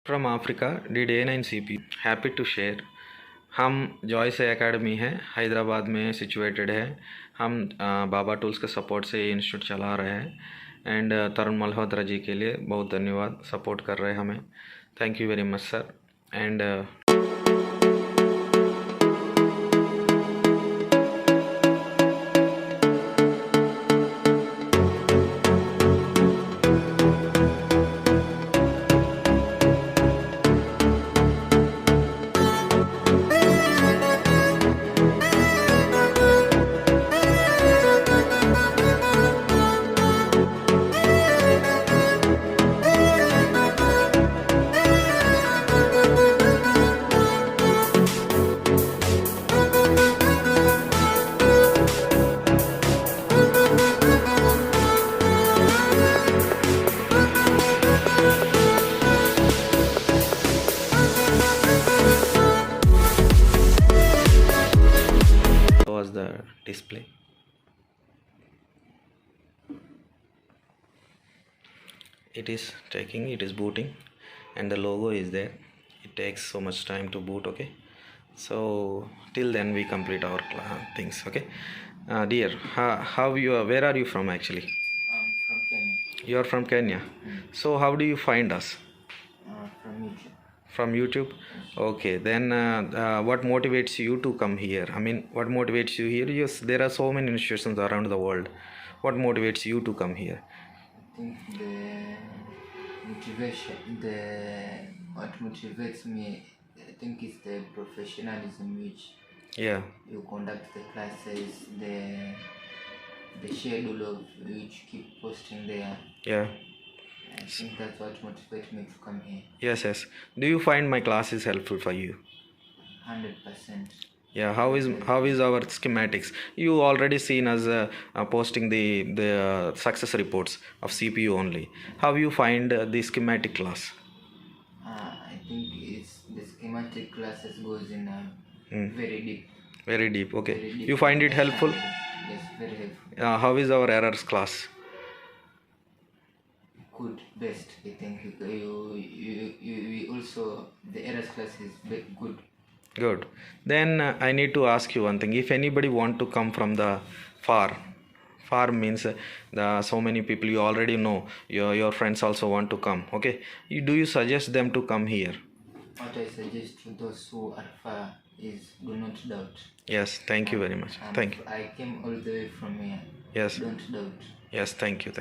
From Africa did A9 CP happy to share. हम Joyce academy है, हैदराबाद में situated है। हम बाबा टूल्स के सपोर्ट से ये इंस्टीट्यूट चला रहे हैं एंड तरुण मल्होत्रा जी के लिए बहुत धन्यवाद, सपोर्ट कर रहे हैं हमें। Thank you very much sir. And was the display. It is taking, it is booting, and the logo is there. It takes so much time to boot. Okay, so till then we complete our things. Okay, dear, how you are, where are you from actually? I'm from Kenya. You are from Kenya. So how do you find us? From YouTube. From YouTube. Okay, then what motivates you to come here? I mean, what motivates you here? Yes, there are so many institutions around the world. What motivates you to come here? I think what motivates me, I think is the professionalism which you conduct the classes, the schedule of which keep posting there. I think that's what motivates me to come here. Yes. Do you find my classes helpful for you? 100%. Yeah. How is our schematics? You already seen us posting the success reports of CPU only. How you find the schematic class? I think it's the schematic classes goes in very deep. Very deep. Okay. Very deep. You find it helpful? Yes, very helpful. How is our errors class? Good, best. I think you also, the errors class is good. Good. Then I need to ask you one thing. If anybody want to come from the far means so many people you already know, your friends also want to come. Okay. Do you suggest them to come here? What I suggest to those who are far is do not doubt. Yes. Thank you very much. Thank you. I came all the way from here. Yes. Don't doubt. Yes. Thank you.